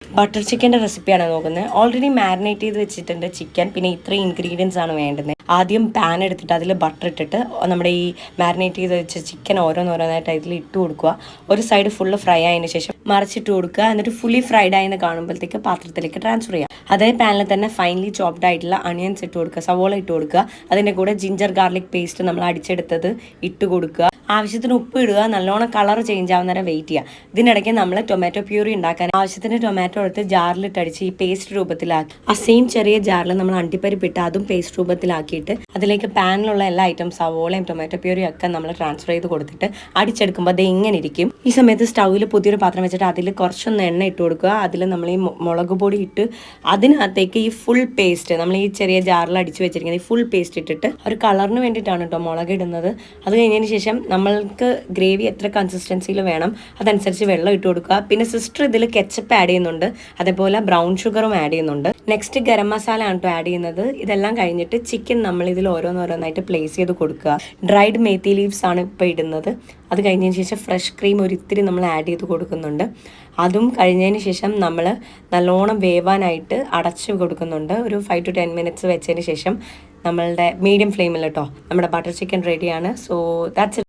Butter ചിക്കൻ്റെ റെസിപ്പിയാണ് നോക്കുന്നത്. ഓൾറെഡി മാരിനേറ്റ് ചെയ്ത് വെച്ചിട്ടുണ്ട് ചിക്കൻ. പിന്നെ ഇത്രയും ഇൻഗ്രീഡിയൻസ് ആണ് വേണ്ടുന്നത്. ആദ്യം പാൻ എടുത്തിട്ട് അതിൽ ബട്ടർ ഇട്ടിട്ട് നമ്മുടെ ഈ മാരിനേറ്റ് ചെയ്ത് വെച്ച ചിക്കൻ ഓരോന്നോരോന്നായിട്ട് അതിൽ ഇട്ട് കൊടുക്കുക. ഒരു സൈഡ് ഫുള്ള് ഫ്രൈ ആയതിനു ശേഷം മറിച്ചിട്ട് കൊടുക്കുക. എന്നിട്ട് ഫുള്ളി ഫ്രൈഡ് ആയെന്ന് കാണുമ്പോഴത്തേക്ക് പാത്രത്തിലേക്ക് ട്രാൻസ്ഫർ ചെയ്യുക. അതേ പാനിൽ തന്നെ ഫൈനലി ചോപ്ഡ് ആയിട്ടുള്ള അണിയൻസ് ഇട്ട് കൊടുക്കുക, സവോള ഇട്ട് കൊടുക്കുക. അതിൻ്റെ കൂടെ ജിഞ്ചർ ഗാർലിക് പേസ്റ്റ് നമ്മൾ അടിച്ചെടുത്തത് ഇട്ട് കൊടുക്കുക. ആവശ്യത്തിന് ഉപ്പ് ഇടുക. നല്ലോണം കളർ ചേഞ്ച് ആവുന്ന വരെ വെയിറ്റ് ചെയ്യുക. ഇതിനിടയ്ക്ക് നമ്മൾ ടൊമാറ്റോ പ്യൂറി ഉണ്ടാക്കാൻ ആവശ്യത്തിന് ടൊമാറ്റോ എടുത്ത് ജാറിലിട്ടടിച്ച് ഈ പേസ്റ്റ് രൂപത്തിലാക്കി ആ സെയിം ചെറിയ ജാറിൽ നമ്മൾ അണ്ടിപ്പരിപ്പിട്ട് അതും പേസ്റ്റ് രൂപത്തിലാക്കിയിട്ട് അതിലേക്ക് പാനിലുള്ള എല്ലാ ഐറ്റം സവോളയും ടൊമാറ്റോ പ്യൂറിയും ഒക്കെ നമ്മൾ ട്രാൻസ്ഫർ ചെയ്ത് കൊടുത്തിട്ട് അടിച്ചെടുക്കുമ്പോൾ അത് ഇങ്ങനെ ഇരിക്കും. ഈ സമയത്ത് സ്റ്റൗവിൽ പുതിയൊരു പാത്രം വെച്ചിട്ട് അതിൽ കുറച്ചൊന്ന് എണ്ണ ഇട്ട് കൊടുക്കുക. അതിൽ നമ്മൾ ഈ മുളക് പൊടി ഇട്ട് അതിനകത്തേക്ക് ഈ ഫുൾ പേസ്റ്റ് നമ്മൾ ഈ ചെറിയ ജാറിൽ അടിച്ച് വെച്ചിരിക്കുന്നത് ഈ ഫുൾ പേസ്റ്റ് ഇട്ടിട്ട് ഒരു കളറിന് വേണ്ടിയിട്ടാണ് കേട്ടോ മുളക് ഇടുന്നത്. അത് കഴിഞ്ഞതിന് ശേഷം നമ്മൾക്ക് ഗ്രേവി എത്ര കൺസിസ്റ്റൻസിയിൽ വേണം അതനുസരിച്ച് വെള്ളം ഇട്ട് കൊടുക്കുക. പിന്നെ സിസ്റ്റർ ഇതിൽ കെച്ചപ്പ് ആഡ് ചെയ്യുന്നുണ്ട്, അതേപോലെ ബ്രൗൺ ഷുഗറും ആഡ് ചെയ്യുന്നുണ്ട്. നെക്സ്റ്റ് ഗരം മസാല ആണ് കേട്ടോ ആഡ് ചെയ്യുന്നത്. ഇതെല്ലാം കഴിഞ്ഞിട്ട് ചിക്കൻ നമ്മൾ ഇതിൽ ഓരോന്നോരോന്നായിട്ട് പ്ലേസ് ചെയ്ത് കൊടുക്കുക. ഡ്രൈഡ് മേത്തി ലീവ്സ് ആണ് ഇപ്പോൾ ഇടുന്നത്. അത് കഴിഞ്ഞതിന് ശേഷം ഫ്രഷ് ക്രീം ഒരിത്തിരി നമ്മൾ ആഡ് ചെയ്ത് കൊടുക്കുന്നുണ്ട്. അതും കഴിഞ്ഞതിന് ശേഷം നമ്മൾ നല്ലോണം വേവാനായിട്ട് അടച്ച് കൊടുക്കുന്നുണ്ട്. ഒരു 5 to 10 minutes വെച്ചതിന് ശേഷം നമ്മളുടെ മീഡിയം ഫ്ലെയിമിൽ കേട്ടോ നമ്മുടെ ബട്ടർ ചിക്കൻ റെഡിയാണ്. So that's